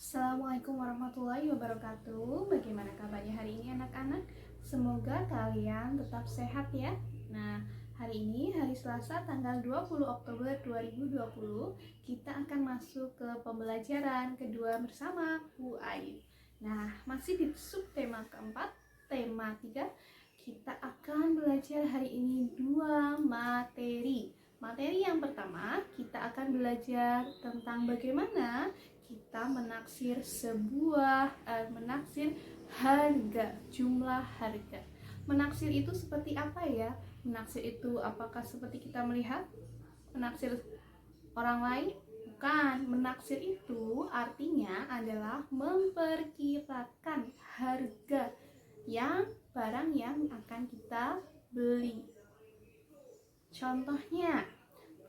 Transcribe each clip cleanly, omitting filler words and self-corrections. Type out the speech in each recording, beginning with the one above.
Assalamualaikum warahmatullahi wabarakatuh. Bagaimana kabarnya hari ini anak-anak? Semoga kalian tetap sehat ya. Nah, hari ini hari Selasa tanggal 20 Oktober 2020 kita akan masuk ke pembelajaran kedua bersama Bu Ayu. Nah, masih di subtema keempat, tema 3, kita akan belajar hari ini dua materi. Materi yang pertama, kita akan belajar tentang bagaimana kita menaksir menaksir harga, jumlah harga. Menaksir itu seperti apa ya? Menaksir itu apakah seperti kita melihat menaksir orang lain? Bukan. Menaksir itu artinya adalah memperkirakan harga barang yang akan kita beli. Contohnya,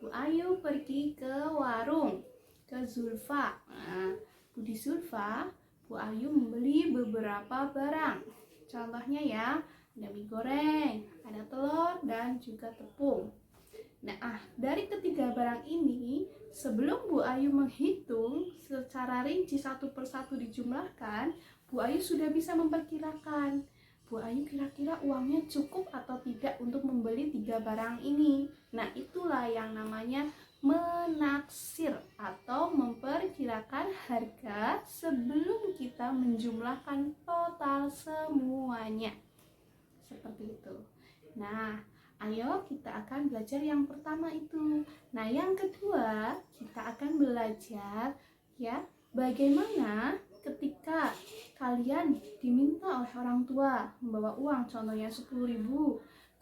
Bu Ayu pergi ke warung, ke Zulfa. Nah, di Zulfa, Bu Ayu membeli beberapa barang. Contohnya ya, ada mie goreng, ada telur, dan juga tepung. Nah, dari ketiga barang ini, sebelum Bu Ayu menghitung secara rinci satu persatu dijumlahkan, Bu Ayu sudah bisa memperkirakan Bu Ayu kira-kira uangnya cukup atau tidak untuk membeli 3 barang ini. Nah, itulah yang namanya menaksir atau memperkirakan harga sebelum kita menjumlahkan total semuanya. Seperti itu. Nah, ayo kita akan belajar yang pertama itu. Nah, yang kedua kita akan belajar ya bagaimana ketika kalian diminta oleh orang tua membawa uang, contohnya 10.000,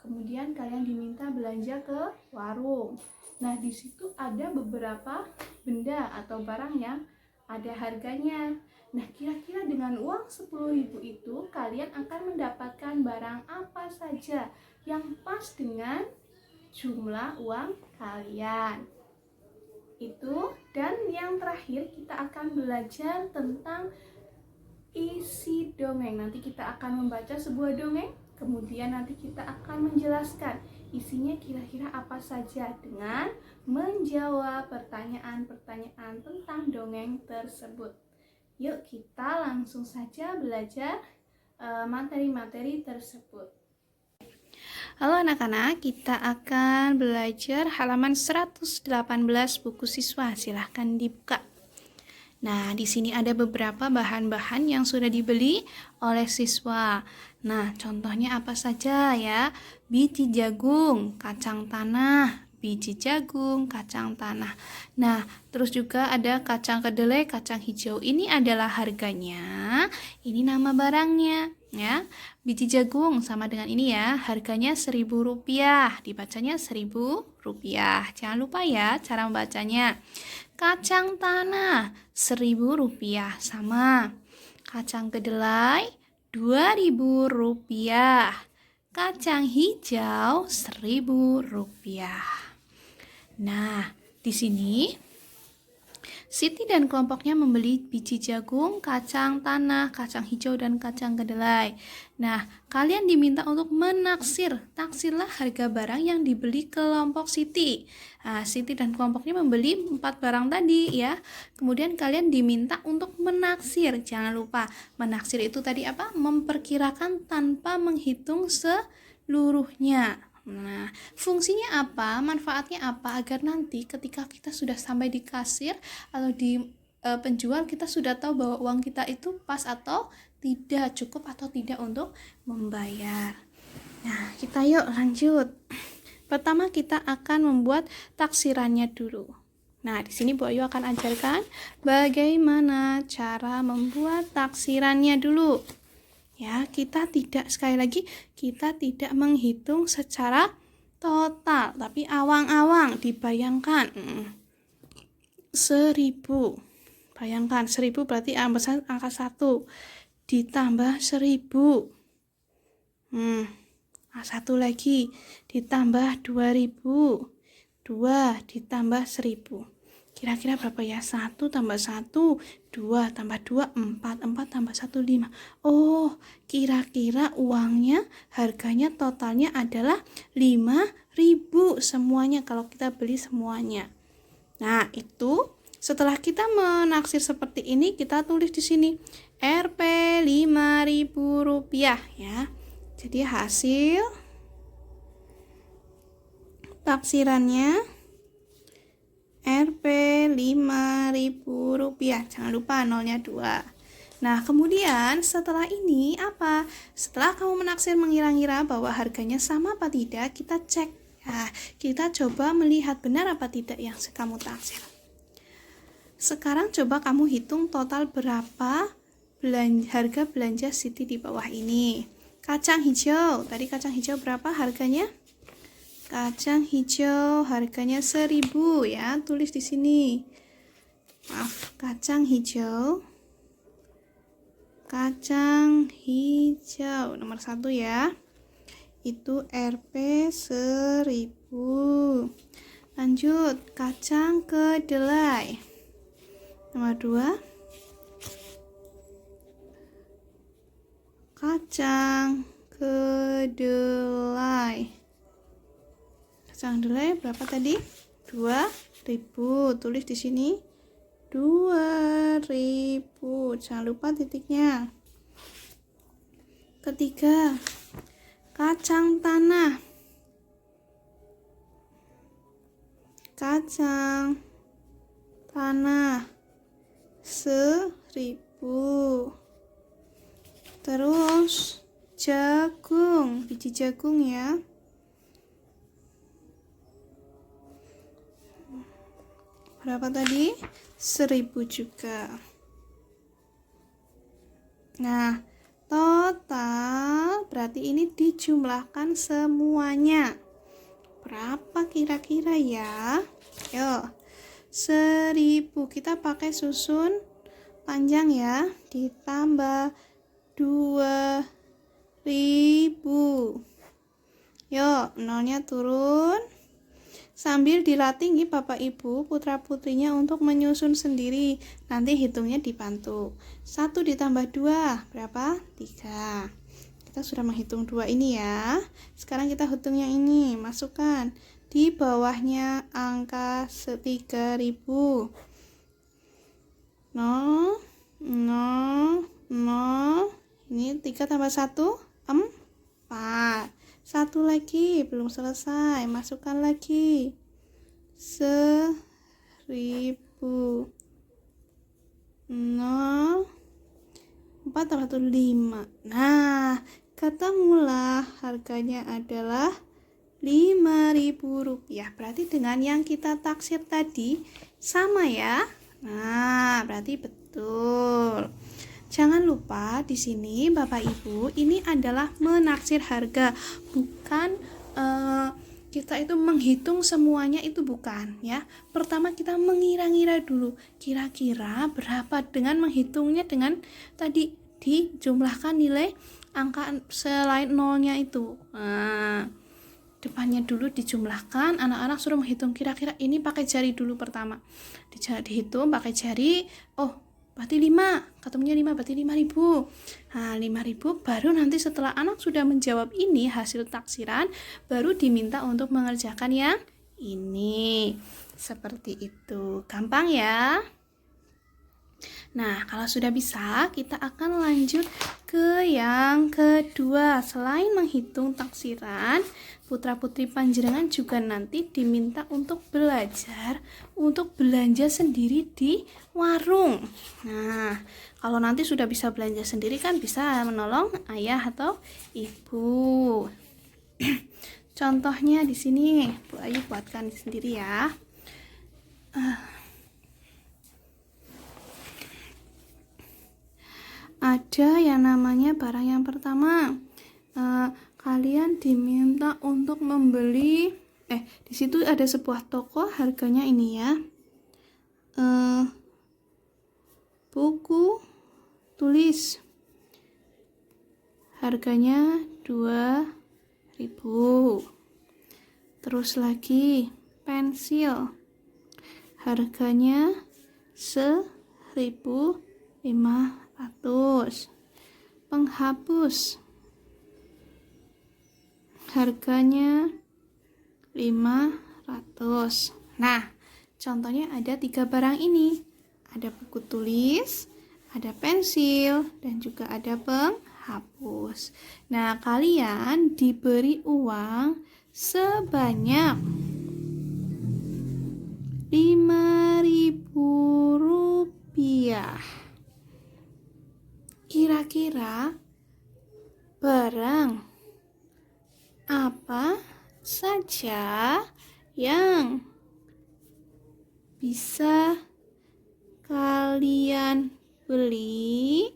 kemudian kalian diminta belanja ke warung. Nah, di situ ada beberapa benda atau barang yang ada harganya. Nah, kira-kira dengan uang 10.000 itu kalian akan mendapatkan barang apa saja yang pas dengan jumlah uang kalian. Itu, dan yang terakhir kita akan belajar tentang isi dongeng. Nanti kita akan membaca sebuah dongeng, kemudian nanti kita akan menjelaskan isinya kira-kira apa saja dengan menjawab pertanyaan-pertanyaan tentang dongeng tersebut. Yuk kita langsung saja belajar materi-materi tersebut. Halo anak-anak, kita akan belajar halaman 118 buku siswa. Silahkan dibuka. Nah, di sini ada beberapa bahan-bahan yang sudah dibeli oleh siswa. Nah, contohnya apa saja ya? Biji jagung, kacang tanah, biji jagung, kacang tanah. Nah, terus juga ada kacang kedelai, kacang hijau. Ini adalah harganya, ini nama barangnya ya. Biji jagung sama dengan ini ya, harganya Rp1.000, dibacanya Rp1.000. Jangan lupa ya cara membacanya. Kacang tanah Rp1.000 sama. Kacang kedelai Rp2.000. Kacang hijau Rp1.000. Nah, di sini Siti dan kelompoknya membeli biji jagung, kacang tanah, kacang hijau, dan kacang kedelai. Nah, kalian diminta untuk menaksir. Taksirlah harga barang yang dibeli kelompok Siti. Nah, Siti dan kelompoknya membeli 4 barang tadi ya. Kemudian kalian diminta untuk menaksir. Jangan lupa, menaksir itu tadi apa? Memperkirakan tanpa menghitung seluruhnya. Nah, fungsinya apa? Manfaatnya apa? Agar nanti ketika kita sudah sampai di kasir atau di penjual, kita sudah tahu bahwa uang kita itu pas atau tidak, cukup atau tidak untuk membayar. Nah, kita yuk lanjut. Pertama kita akan membuat taksirannya dulu. Nah, di sini Bu Ayu akan ajarkan bagaimana cara membuat taksirannya dulu. Ya, sekali lagi kita tidak menghitung secara total, tapi awang-awang dibayangkan. 1.000. Bayangkan 1.000 berarti angka 1 ditambah 1.000. Satu lagi ditambah 2.000. 2 ditambah 1.000. Kira-kira berapa ya? 1 tambah 1, 2 tambah 2, 4, 4 tambah 1, 5. Oh, kira-kira uangnya, harganya totalnya adalah 5.000 semuanya kalau kita beli semuanya. Nah, itu Setelah kita menaksir seperti ini, kita tulis di sini Rp 5.000 rupiah ya. Jadi hasil taksirannya Rp 5.000 rupiah. Jangan lupa nolnya 2. Nah, kemudian setelah ini apa? Setelah kamu menaksir mengira-ngira bahwa harganya sama apa tidak, kita cek. Nah, kita coba melihat benar apa tidak yang kamu taksir. Sekarang coba kamu hitung total berapa harga belanja Siti di bawah ini. Kacang hijau, tadi kacang hijau berapa harganya? Kacang hijau harganya 1.000 ya, tulis di sini. Maaf, kacang hijau nomor 1 ya, itu Rp 1.000. Lanjut, kacang kedelai nomor 2, kacang kedelai berapa tadi? 2.000. Tulis di sini 2.000. Jangan lupa titiknya. Ketiga, kacang tanah. Kacang tanah 1.000. Terus jagung, biji jagung ya. Berapa tadi? 1.000 juga. Nah, total berarti ini dijumlahkan semuanya. Berapa kira-kira ya? Yo, 1.000 kita pakai susun panjang ya, ditambah 2.000. Yo, nolnya turun. Sambil dilatih nih Bapak Ibu putra-putrinya untuk menyusun sendiri. Nanti hitungnya dibantu. 1 ditambah 2 berapa? 3. Kita sudah menghitung 2 ini ya. Sekarang kita hitung yang ini. Masukkan di bawahnya angka 3.000. 0, 0, 0. Ini 3 tambah 1, 4. 1 lagi, belum selesai. Masukkan lagi 1.000. 0, 4 tambah 1, 5. Nah, ketemulah harganya adalah Rp5.000. Berarti dengan yang kita taksir tadi sama ya. Nah, berarti betul. Jangan lupa di sini Bapak Ibu, ini adalah menaksir harga, bukan kita itu menghitung semuanya, itu bukan ya. Pertama kita mengira-ngira dulu, kira-kira berapa, dengan menghitungnya dengan tadi dijumlahkan nilai angka selain nolnya itu. Nah, depannya dulu dijumlahkan, anak-anak suruh menghitung kira-kira ini pakai jari dulu pertama. Dihitung pakai jari, oh berarti 5, ketemunya 5, berarti 5.000. Nah, 5.000 baru nanti setelah anak sudah menjawab ini hasil taksiran, baru diminta untuk mengerjakan yang ini. Seperti itu. Gampang ya? Nah, kalau sudah bisa, kita akan lanjut ke yang kedua. Selain menghitung taksiran, putra-putri panjenengan juga nanti diminta untuk belajar untuk belanja sendiri di warung. Nah, kalau nanti sudah bisa belanja sendiri kan bisa menolong ayah atau ibu. Contohnya di sini, Bu Ayu buatkan sendiri ya. Ada yang namanya barang yang pertama. Kalian diminta untuk membeli di situ ada sebuah toko, harganya ini ya. Buku tulis harganya 2.000. Terus lagi pensil harganya 1.500. Penghapus harganya 500. Nah, Contohnya ada 3 barang ini. Ada buku tulis, ada pensil, dan juga ada penghapus. Nah, kalian diberi uang sebanyak 5.000 rupiah. Kira-kira barang apa saja yang bisa kalian beli?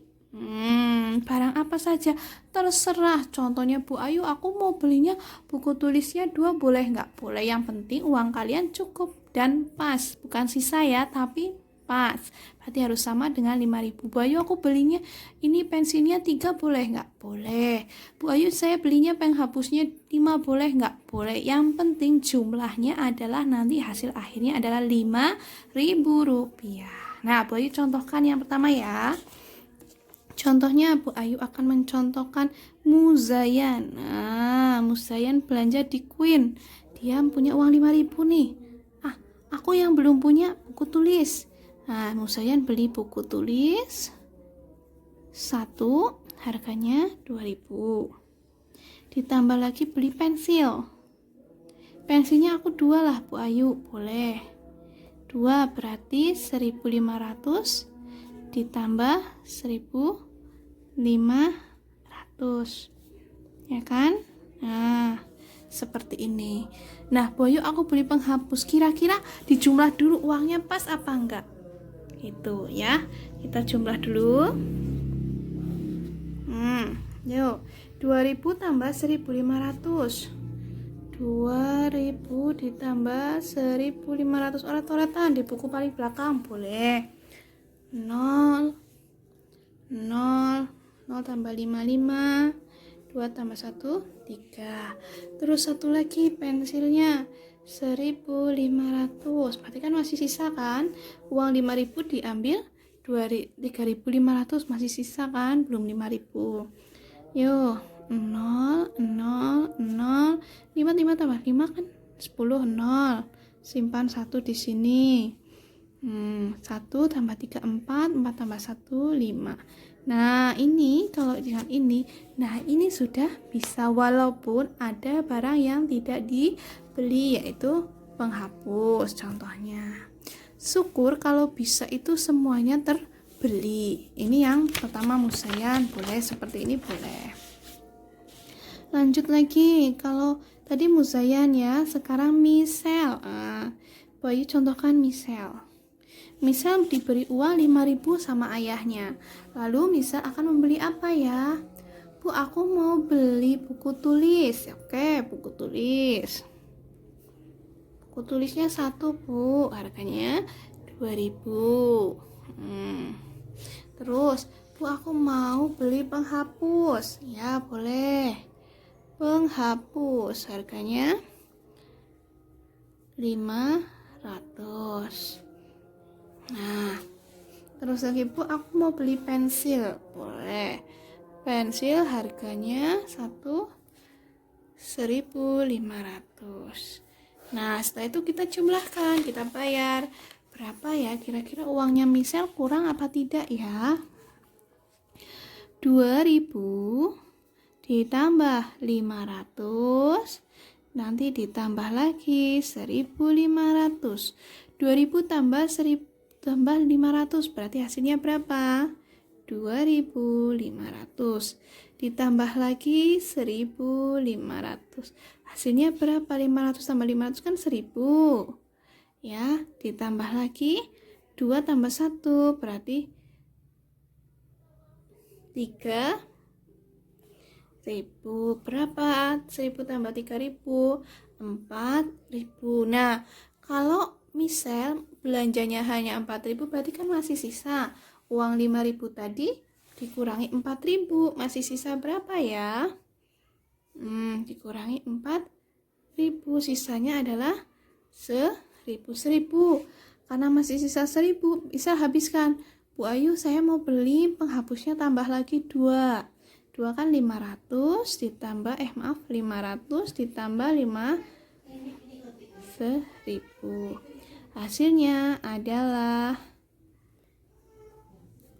Barang apa saja? Terserah. Contohnya Bu Ayu, aku mau belinya buku tulisnya 2, boleh nggak? Boleh. Yang penting uang kalian cukup dan pas. Bukan sisa ya, tapi pas. Berarti harus sama dengan 5.000. Bu Ayu, aku belinya ini pensilnya 3, boleh nggak? Boleh. Bu Ayu, saya belinya penghapusnya 5, boleh nggak? Boleh. Yang penting jumlahnya adalah nanti hasil akhirnya adalah 5.000 rupiah. Nah, Bu Ayu contohkan yang pertama ya. Contohnya Bu Ayu akan mencontohkan Muzayan. Nah, Muzayan belanja di Queen. Dia punya uang 5.000 nih. Aku yang belum punya buku tulis. Nah, Muzayan beli buku tulis 1, harganya 2.000. Ditambah lagi beli pensil. Pensilnya aku 2 lah Bu Ayu, boleh. 2 berarti 1.500 ditambah 1.500. Ya kan? Nah, seperti ini. Nah, Bu Ayu, aku beli penghapus. Kira-kira dijumlah dulu uangnya pas apa enggak? Itu ya. Kita jumlah dulu. Yuk. 2.000 tambah 1.500. 2.000 ditambah 1.500. Oret-oretan di buku paling belakang boleh. 0 0 0 tambah 5 2 tambah 1 3. Terus satu lagi pensilnya 1.500. Berarti kan masih sisa kan? Uang 5.000 diambil 3.500, masih sisa kan? Belum 5.000. Yuk, 0 0 0 5 tambah 5 kan 10. 0 simpan 1 di sini. 1 tambah 3 4 tambah 1 5. Nah, ini kalau dengan ini, nah ini sudah bisa walaupun ada barang yang tidak dibeli, yaitu penghapus contohnya. Syukur kalau bisa itu semuanya terbeli. Ini yang pertama Muzayan, boleh seperti ini boleh. Lanjut lagi, kalau tadi Muzayan ya, sekarang Misel. Bayu contohkan Misel. Misal diberi uang 5.000 sama ayahnya. Lalu Misal akan membeli apa ya? Bu, aku mau beli buku tulis. Oke, buku tulis. Buku tulisnya 1, Bu. Harganya 2.000. Terus, Bu, aku mau beli penghapus. Ya, boleh. Penghapus harganya 500. Nah, terus lagi, Bu, aku mau beli pensil. Boleh. Pensil harganya 1.500. Nah, setelah itu kita jumlahkan, kita bayar. Berapa ya kira-kira uangnya Misel, kurang apa tidak ya? 2.000 ditambah 500, nanti ditambah lagi 1.500. 2.000 tambah 1.000 tambah 500 berarti hasilnya berapa? 2.500 ditambah lagi 1.500, hasilnya berapa? 500 tambah 500 kan 1.000 ya, ditambah lagi 2 tambah 1 berarti 3.000. Berapa? 1.000 tambah 3.000 4.000. Nah, kalau misal belanjanya hanya 4.000 berarti kan masih sisa uang 5.000 tadi dikurangi 4.000, masih sisa berapa ya? Dikurangi 4.000, sisanya adalah 1.000. Karena masih sisa 1.000, bisa habiskan. Bu Ayu, saya mau beli penghapusnya tambah lagi 2 kan 500 ditambah 500 ditambah 1.000. Hasilnya adalah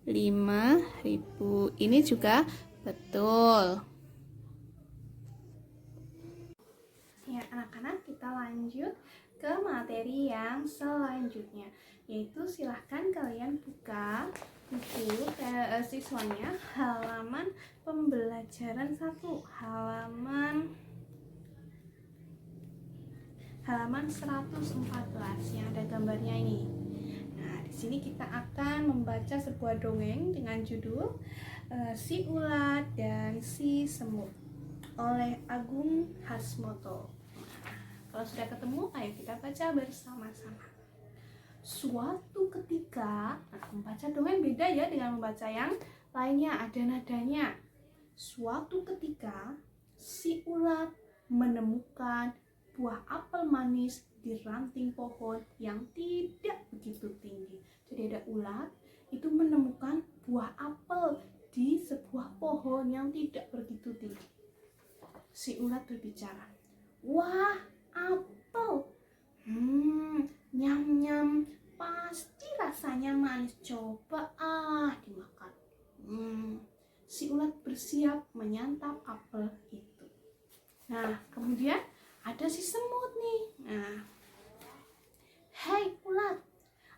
5.000. Ini juga betul. Ya, anak-anak, kita lanjut ke materi yang selanjutnya, yaitu silahkan kalian buka buku siswanya halaman pembelajaran 1, halaman 114 yang ada gambarnya ini. Nah, di sini kita akan membaca sebuah dongeng dengan judul Si Ulat dan Si Semut oleh Agung Hasmoto. Kalau sudah ketemu, ayo kita baca bersama-sama. Suatu ketika, membaca dongeng beda ya dengan membaca yang lainnya, ada nadanya. Suatu ketika, si ulat menemukan buah apel manis di ranting pohon yang tidak begitu tinggi. Jadi ada ulat itu menemukan buah apel di sebuah pohon yang tidak begitu tinggi. Si ulat berbicara, "Wah, apel. Nyam-nyam, pasti rasanya manis. Coba dimakan." Si ulat bersiap menyantap apel itu. Nah, kemudian ada si semut nih. Nah, "Hei ulat,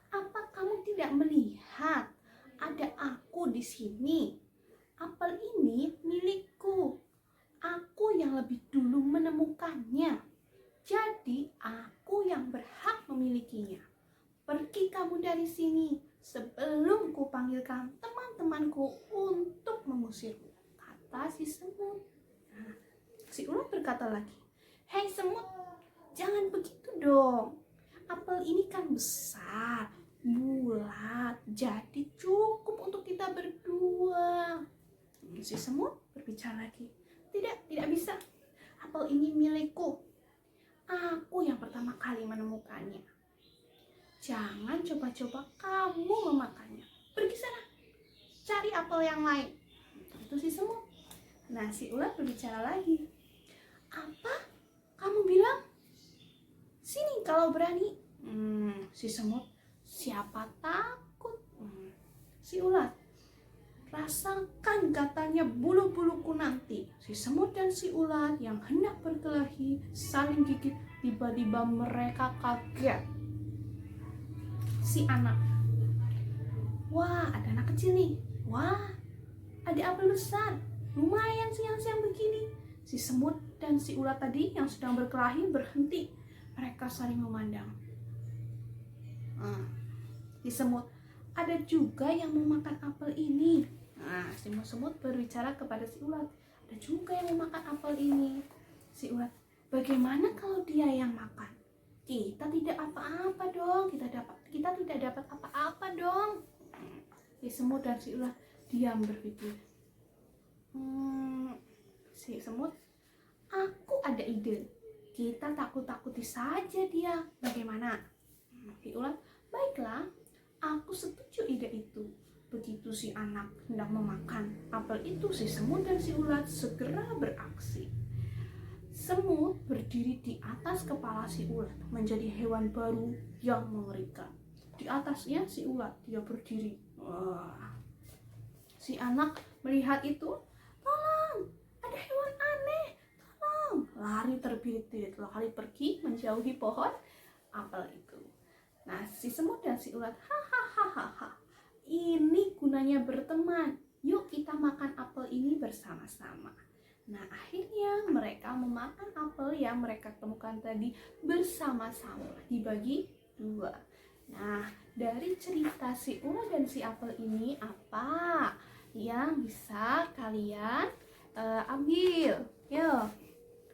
apa kamu tidak melihat ada aku di sini? Apel ini milikku. Aku yang lebih dulu menemukannya. Jadi aku yang berhak memilikinya. Pergi kamu dari sini sebelum kupanggilkan teman-temanku untuk mengusirmu," kata si semut. Nah, si ulat berkata lagi, "Hei semut, jangan begitu dong. Apel ini kan besar, bulat, jadi cukup untuk kita berdua." Si semut berbicara lagi, Tidak bisa. Apel ini milikku. Aku yang pertama kali menemukannya. Jangan coba-coba kamu memakannya. Pergi sana, cari apel yang lain." Itu si semut. Nah, si ulat berbicara lagi, "Apa? Kamu bilang? Sini kalau berani." Si semut, "Siapa takut?" Si ulat, "Rasakan," katanya, "bulu-buluku nanti." Si semut dan si ulat yang hendak berkelahi saling gigit. Tiba-tiba mereka kaget. Si anak, "Wah, ada anak kecil nih. Wah, ada apel besar. Lumayan siang-siang begini." Si semut dan si ulat tadi yang sedang berkelahi berhenti. Mereka saling memandang. Si semut, "Ada juga yang mau makan apel ini." Nah, si semut berbicara kepada si ulat, "Ada juga yang mau makan apel ini." Si ulat, "Bagaimana kalau dia yang makan? Kita tidak apa-apa dong. Kita tidak dapat apa-apa dong." Si semut dan si ulat diam berpikir. Si semut, "Aku ada ide. Kita takut-takuti saja dia. Bagaimana?" Si ulat, "Baiklah, aku setuju ide itu." Begitu si anak hendak memakan apel itu, si semut dan si ulat segera beraksi. Semut berdiri di atas kepala si ulat, menjadi hewan baru yang mengerikan. Di atasnya si ulat, dia berdiri. Wah. Si anak melihat itu, "Tolong, ada hewan aneh, tolong." Lari terbirit-birit, lari pergi menjauhi pohon apel itu. Nah, si semut dan si ulat, "Hahaha, ini gunanya berteman. Yuk kita makan apel ini bersama-sama." Nah, akhirnya mereka memakan apel yang mereka temukan tadi bersama-sama, dibagi 2. Nah, dari cerita si ulat dan si apel ini, apa yang bisa kalian ambil? Yo,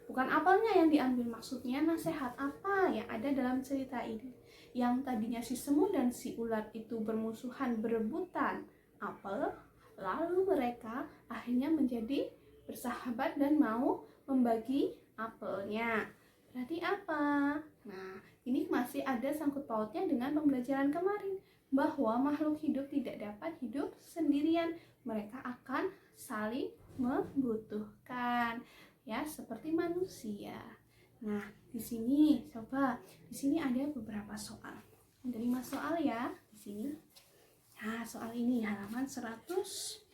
bukan apelnya yang diambil, maksudnya nasihat apa yang ada dalam cerita ini. Yang tadinya si semut dan si ulat itu bermusuhan, berebutan apel, lalu mereka akhirnya menjadi bersahabat dan mau membagi apelnya. Berarti apa? Nah, ini masih ada sangkut pautnya dengan pembelajaran kemarin, bahwa makhluk hidup tidak dapat hidup sendirian. Mereka akan saling membutuhkan, ya, seperti manusia. Nah, di sini ada beberapa soal. Ada 5 soal ya di sini. Nah, soal ini halaman 117.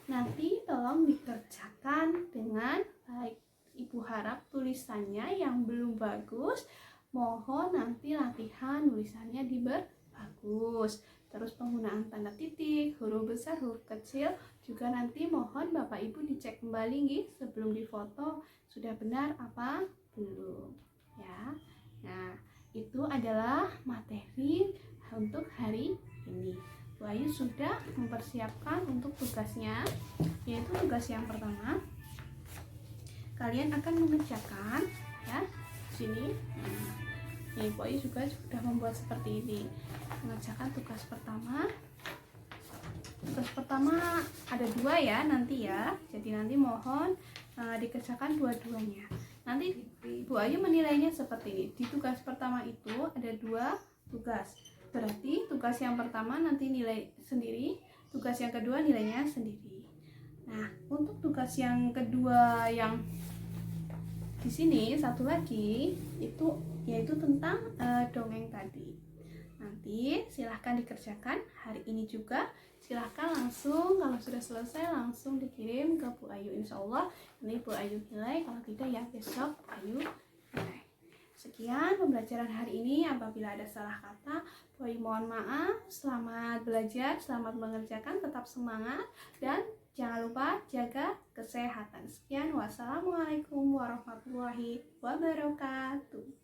Nanti tolong dikerjakan dengan baik. Ibu harap tulisannya yang belum bagus, mohon nanti latihan tulisannya diperbagus. Terus penggunaan tanda titik, huruf besar, huruf kecil juga nanti mohon Bapak Ibu dicek kembali nih sebelum difoto sudah benar apa belum ya. Nah, itu adalah materi untuk hari ini. Bu Ayu sudah mempersiapkan untuk tugasnya, yaitu tugas yang pertama. Kalian akan mengerjakan ya di sini. Nih, Bu Ayu juga sudah membuat seperti ini. Mengerjakan tugas pertama. Tugas pertama ada 2 ya nanti ya. Jadi nanti mohon dikerjakan dua-duanya. Nanti Bu Ayu menilainya seperti ini. Di tugas pertama itu ada 2 tugas. Berarti tugas yang pertama nanti nilai sendiri, tugas yang kedua nilainya sendiri. Nah, untuk tugas yang kedua yang di sini satu lagi itu yaitu tentang dongeng tadi. Nanti silahkan dikerjakan hari ini juga. Silahkan langsung kalau sudah selesai langsung dikirim ke Bu Ayu. Insya Allah ini Bu Ayu nilai, kalau tidak ya besok Bu Ayu nilai. Sekian pembelajaran hari ini. Apabila ada salah kata, Bu Ayu mohon maaf. Selamat belajar, selamat mengerjakan, tetap semangat, dan jangan lupa jaga kesehatan. Sekian, wassalamualaikum warahmatullahi wabarakatuh.